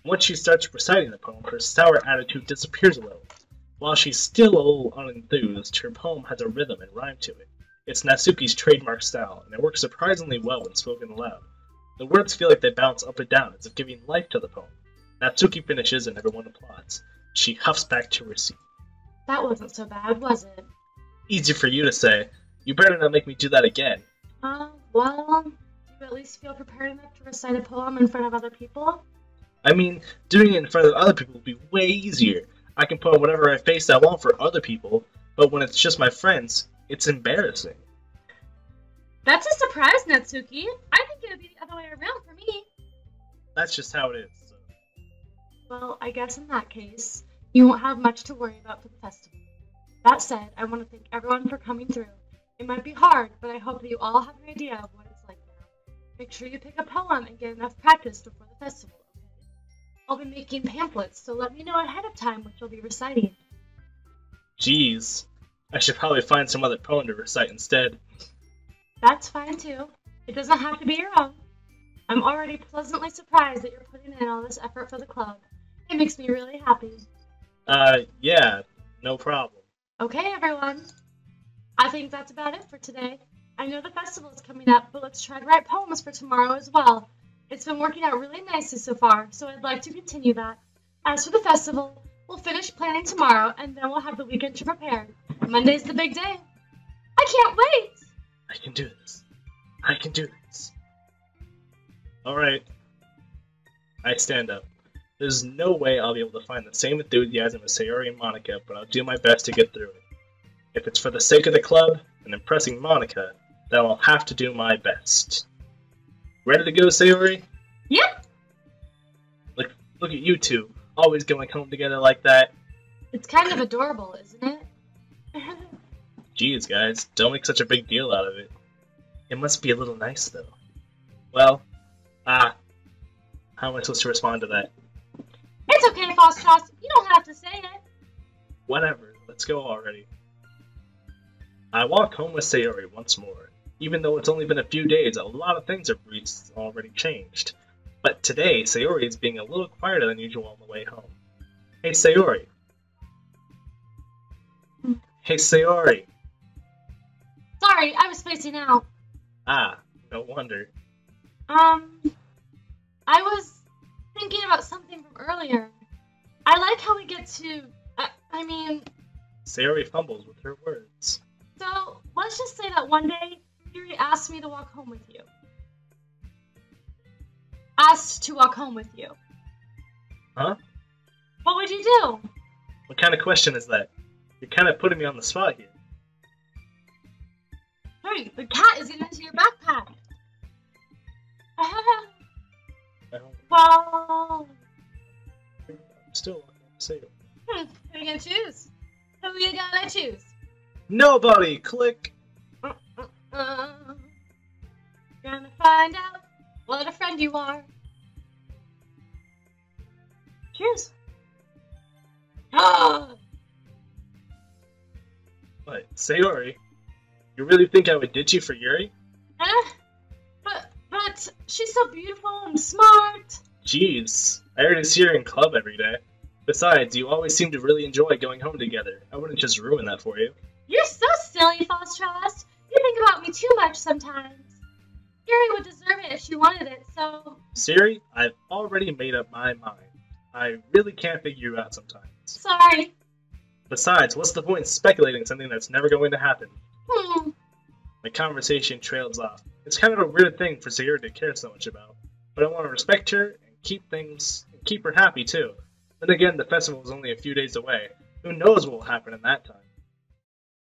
Once she starts reciting the poem, her sour attitude disappears a little. While she's still a little unenthused, her poem has a rhythm and rhyme to it. It's Natsuki's trademark style, and it works surprisingly well when spoken aloud. The words feel like they bounce up and down, as if giving life to the poem. Natsuki finishes and everyone applauds. She huffs back to her seat. That wasn't so bad, was it? Easy for you to say. You better not make me do that again. Well, do you at least feel prepared enough to recite a poem in front of other people? I mean, doing it in front of other people would be way easier. I can put on whatever face I want for other people, but when it's just my friends, it's embarrassing. That's a surprise, Natsuki. I think it would be the other way around for me. That's just how it is. So. Well, I guess in that case, you won't have much to worry about for the festival. That said, I want to thank everyone for coming through. It might be hard, but I hope that you all have an idea of what it's like now. Make sure you pick a poem and get enough practice before the festival, okay? I'll be making pamphlets, so let me know ahead of time what you'll be reciting. Jeez, I should probably find some other poem to recite instead. That's fine too. It doesn't have to be your own. I'm already pleasantly surprised that you're putting in all this effort for the club. It makes me really happy. Yeah, no problem. Okay, everyone. I think that's about it for today. I know the festival is coming up, but let's try to write poems for tomorrow as well. It's been working out really nicely so far, so I'd like to continue that. As for the festival, we'll finish planning tomorrow, and then we'll have the weekend to prepare. Monday's the big day. I can't wait! I can do this. I can do this. Alright. I stand up. There's no way I'll be able to find the same enthusiasm as Sayori and Monica, but I'll do my best to get through it. If it's for the sake of the club and impressing Monica, then I'll have to do my best. Ready to go, Sayori? Yep! Look at you two, always going home together like that. It's kind of adorable, isn't it? Jeez, guys, don't make such a big deal out of it. It must be a little nice, though. Well, how am I supposed to respond to that? It's okay, Fosterhouse. You don't have to say it. Whatever, let's go already. I walk home with Sayori once more. Even though it's only been a few days, a lot of things have already changed. But today, Sayori is being a little quieter than usual on the way home. Hey, Sayori. Hey, Sayori. Sorry, I was spacing out. No wonder. I was thinking about something from earlier. I like how we get to, Sayori fumbles with her words. So, let's just say that one day, Yuri asked me to walk home with you. Asked to walk home with you. Huh? What would you do? What kind of question is that? You're kind of putting me on the spot here. Hurry, the cat is getting into your backpack. Well... I'm still walking with Sayori. Who are you gonna choose? Who are you gonna choose? Nobody! Click! Gonna find out what a friend you are. Cheers. What, Sayori? You really think I would ditch you for Yuri? But she's so beautiful and smart. Jeez, I already see her in club every day. Besides, you always seem to really enjoy going home together. I wouldn't just ruin that for you. You're so silly, Fostrust. You think about me too much sometimes. Yuri would deserve it if she wanted it, so... Siri, I've already made up my mind. I really can't figure you out sometimes. Sorry. Besides, what's the point in speculating something that's never going to happen? My conversation trails off. It's kind of a weird thing for Sayori to care so much about, but I want to respect her and keep her happy too. Then again, the festival is only a few days away. Who knows what will happen in that time?